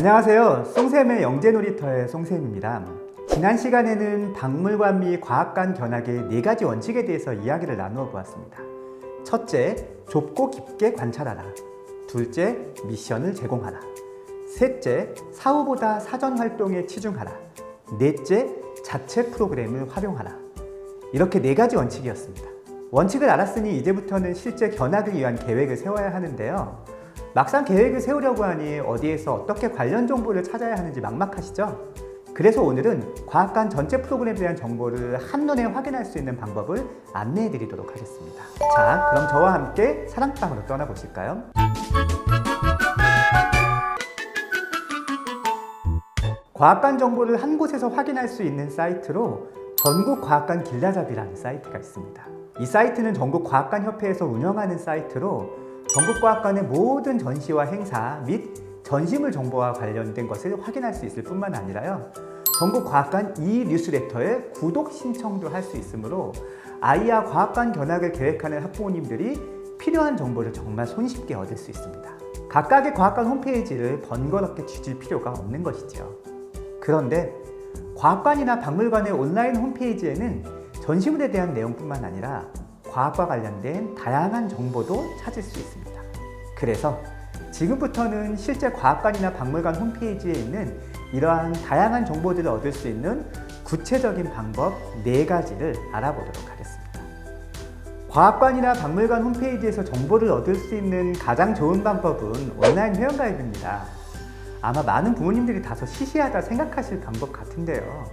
안녕하세요. 송쌤의 영재놀이터의 송쌤입니다. 지난 시간에는 박물관 및 과학관 견학의 4가지 원칙에 대해서 이야기를 나누어 보았습니다. 첫째, 좁고 깊게 관찰하라. 둘째, 미션을 제공하라. 셋째, 사후보다 사전 활동에 치중하라. 넷째, 자체 프로그램을 활용하라. 이렇게 4가지 원칙이었습니다. 원칙을 알았으니 이제부터는 실제 견학을 위한 계획을 세워야 하는데요. 막상 계획을 세우려고 하니 어디에서 어떻게 관련 정보를 찾아야 하는지 막막하시죠? 그래서 오늘은 과학관 전체 프로그램에 대한 정보를 한눈에 확인할 수 있는 방법을 안내해 드리도록 하겠습니다. 자, 그럼 저와 함께 사랑방으로 떠나보실까요? 과학관 정보를 한 곳에서 확인할 수 있는 사이트로 전국과학관 길라잡이라는 사이트가 있습니다. 이 사이트는 전국과학관협회에서 운영하는 사이트로 전국과학관의 모든 전시와 행사 및 전시물 정보와 관련된 것을 확인할 수 있을 뿐만 아니라요, 전국과학관 e-뉴스레터에 구독 신청도 할 수 있으므로 아이와 과학관 견학을 계획하는 학부모님들이 필요한 정보를 정말 손쉽게 얻을 수 있습니다. 각각의 과학관 홈페이지를 번거롭게 뒤질 필요가 없는 것이죠. 그런데 과학관이나 박물관의 온라인 홈페이지에는 전시물에 대한 내용뿐만 아니라 과학과 관련된 다양한 정보도 찾을 수 있습니다. 그래서 지금부터는 실제 과학관이나 박물관 홈페이지에 있는 이러한 다양한 정보들을 얻을 수 있는 구체적인 방법 4가지를 알아보도록 하겠습니다. 과학관이나 박물관 홈페이지에서 정보를 얻을 수 있는 가장 좋은 방법은 온라인 회원가입입니다. 아마 많은 부모님들이 다소 시시하다 생각하실 방법 같은데요.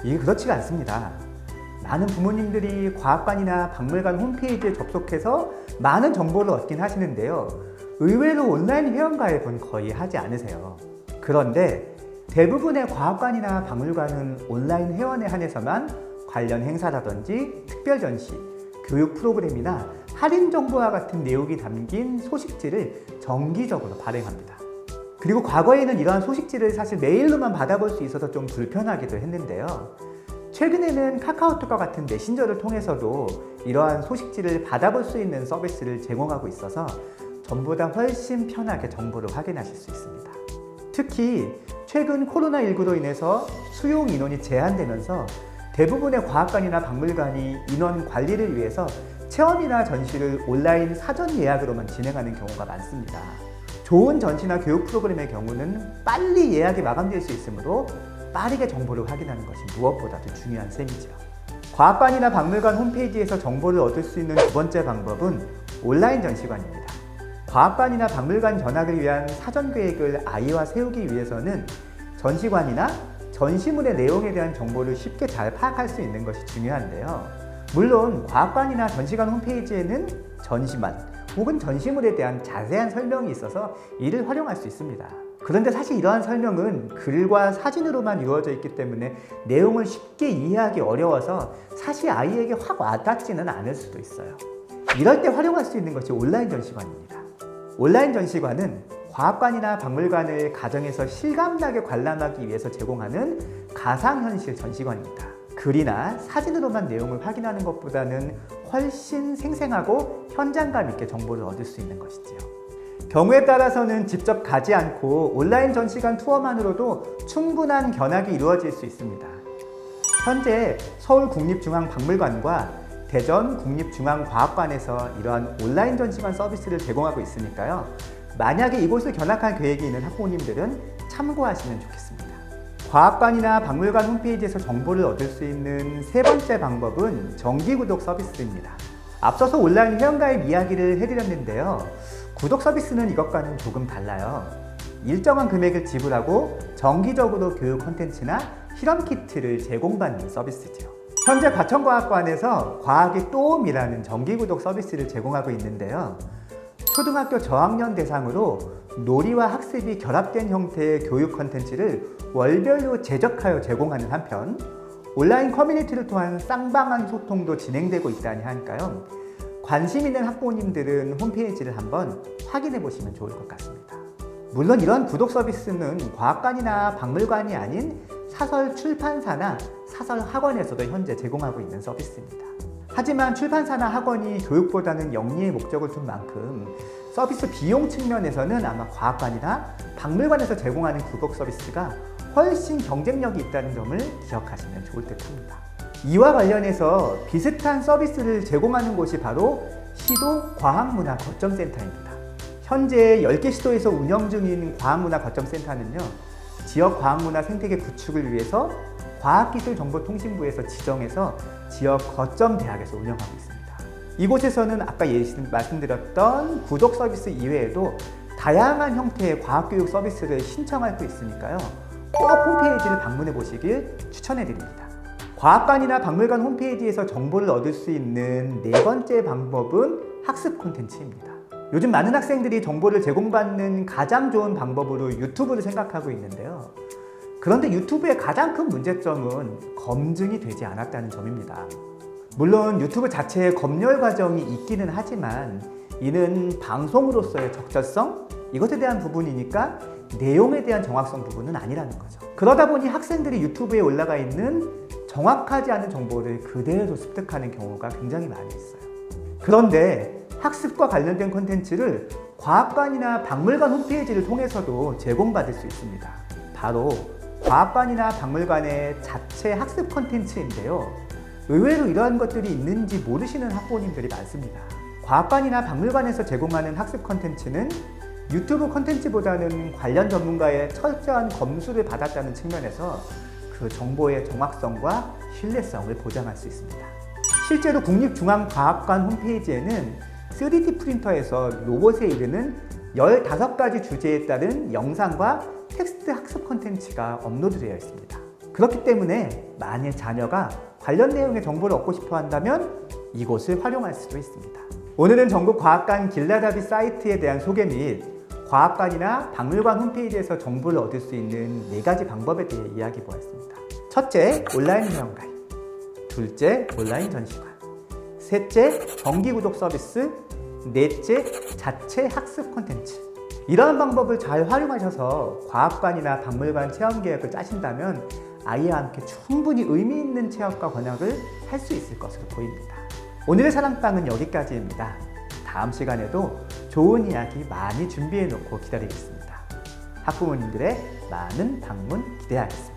이게 그렇지가 않습니다. 많은 부모님들이 과학관이나 박물관 홈페이지에 접속해서 많은 정보를 얻긴 하시는데요. 의외로 온라인 회원가입은 거의 하지 않으세요. 그런데 대부분의 과학관이나 박물관은 온라인 회원에 한해서만 관련 행사라든지 특별 전시, 교육 프로그램이나 할인 정보와 같은 내용이 담긴 소식지를 정기적으로 발행합니다. 그리고 과거에는 이러한 소식지를 사실 메일로만 받아볼 수 있어서 좀 불편하기도 했는데요. 최근에는 카카오톡과 같은 메신저를 통해서도 이러한 소식지를 받아볼 수 있는 서비스를 제공하고 있어서 전보다 훨씬 편하게 정보를 확인하실 수 있습니다. 특히 최근 코로나19로 인해서 수용 인원이 제한되면서 대부분의 과학관이나 박물관이 인원 관리를 위해서 체험이나 전시를 온라인 사전 예약으로만 진행하는 경우가 많습니다. 좋은 전시나 교육 프로그램의 경우는 빨리 예약이 마감될 수 있으므로 빠르게 정보를 확인하는 것이 무엇보다도 중요한 셈이죠. 과학관이나 박물관 홈페이지에서 정보를 얻을 수 있는 2번째 방법은 온라인 전시관입니다. 과학관이나 박물관 견학을 위한 사전 계획을 아이와 세우기 위해서는 전시관이나 전시물의 내용에 대한 정보를 쉽게 잘 파악할 수 있는 것이 중요한데요. 물론 과학관이나 전시관 홈페이지에는 전시만 혹은 전시물에 대한 자세한 설명이 있어서 이를 활용할 수 있습니다. 그런데 사실 이러한 설명은 글과 사진으로만 이루어져 있기 때문에 내용을 쉽게 이해하기 어려워서 사실 아이에게 확 와닿지는 않을 수도 있어요. 이럴 때 활용할 수 있는 것이 온라인 전시관입니다. 온라인 전시관은 과학관이나 박물관을 가정에서 실감나게 관람하기 위해서 제공하는 가상현실 전시관입니다. 글이나 사진으로만 내용을 확인하는 것보다는 훨씬 생생하고 현장감 있게 정보를 얻을 수 있는 것이지요. 경우에 따라서는 직접 가지 않고 온라인 전시관 투어만으로도 충분한 견학이 이루어질 수 있습니다. 현재 서울국립중앙박물관과 대전국립중앙과학관에서 이러한 온라인 전시관 서비스를 제공하고 있으니까요. 만약에 이곳을 견학할 계획이 있는 학부모님들은 참고하시면 좋겠습니다. 과학관이나 박물관 홈페이지에서 정보를 얻을 수 있는 3번째 방법은 정기구독 서비스입니다. 앞서서 온라인 회원가입 이야기를 해드렸는데요. 구독 서비스는 이것과는 조금 달라요. 일정한 금액을 지불하고 정기적으로 교육 콘텐츠나 실험 키트를 제공받는 서비스죠. 현재 과천과학관에서 과학의 또움이라는 정기구독 서비스를 제공하고 있는데요. 초등학교 저학년 대상으로 놀이와 학습이 결합된 형태의 교육 콘텐츠를 월별로 제작하여 제공하는 한편 온라인 커뮤니티를 통한 쌍방향 소통도 진행되고 있다니 하니까요. 관심 있는 학부모님들은 홈페이지를 한번 확인해 보시면 좋을 것 같습니다. 물론 이런 구독 서비스는 과학관이나 박물관이 아닌 사설 출판사나 사설 학원에서도 현재 제공하고 있는 서비스입니다. 하지만 출판사나 학원이 교육보다는 영리의 목적을 둔 만큼 서비스 비용 측면에서는 아마 과학관이나 박물관에서 제공하는 구독 서비스가 훨씬 경쟁력이 있다는 점을 기억하시면 좋을 듯 합니다. 이와 관련해서 비슷한 서비스를 제공하는 곳이 바로 시도 과학문화 거점센터입니다. 현재 10개 시도에서 운영 중인 과학문화 거점센터는요, 지역 과학문화 생태계 구축을 위해서 과학기술정보통신부에서 지정해서 지역 거점 대학에서 운영하고 있습니다. 이곳에서는 아까 말씀드렸던 구독 서비스 이외에도 다양한 형태의 과학교육 서비스를 신청할 수 있으니까요, 꼭 홈페이지를 방문해 보시길 추천해 드립니다. 과학관이나 박물관 홈페이지에서 정보를 얻을 수 있는 네 번째 방법은 학습 콘텐츠입니다. 요즘 많은 학생들이 정보를 제공받는 가장 좋은 방법으로 유튜브를 생각하고 있는데요. 그런데 유튜브의 가장 큰 문제점은 검증이 되지 않았다는 점입니다. 물론 유튜브 자체에 검열 과정이 있기는 하지만 이는 방송으로서의 적절성, 이것에 대한 부분이니까 내용에 대한 정확성 부분은 아니라는 거죠. 그러다 보니 학생들이 유튜브에 올라가 있는 정확하지 않은 정보를 그대로 습득하는 경우가 굉장히 많이 있어요. 그런데 학습과 관련된 콘텐츠를 과학관이나 박물관 홈페이지를 통해서도 제공받을 수 있습니다. 바로 과학관이나 박물관의 자체 학습 콘텐츠인데요. 의외로 이러한 것들이 있는지 모르시는 학부모님들이 많습니다. 과학관이나 박물관에서 제공하는 학습 콘텐츠는 유튜브 콘텐츠보다는 관련 전문가의 철저한 검수를 받았다는 측면에서 그 정보의 정확성과 신뢰성을 보장할 수 있습니다. 실제로 국립중앙과학관 홈페이지에는 3D 프린터에서 로봇에 이르는 15가지 주제에 따른 영상과 텍스트 학습 콘텐츠가 업로드되어 있습니다. 그렇기 때문에 만일 자녀가 관련 내용의 정보를 얻고 싶어 한다면 이곳을 활용할 수도 있습니다. 오늘은 전국과학관 길라잡이 사이트에 대한 소개 및 과학관이나 박물관 홈페이지에서 정보를 얻을 수 있는 4가지 방법에 대해 이야기 보았습니다. 첫째, 온라인 회원가입. 둘째, 온라인 전시관. 셋째, 정기구독 서비스. 넷째, 자체 학습 콘텐츠. 이러한 방법을 잘 활용하셔서 과학관이나 박물관 체험 계획을 짜신다면 아이와 함께 충분히 의미 있는 체험과 번역을 할 수 있을 것으로 보입니다. 오늘의 사랑방은 여기까지입니다. 다음 시간에도 좋은 이야기 많이 준비해 놓고 기다리겠습니다. 학부모님들의 많은 방문 기대하겠습니다.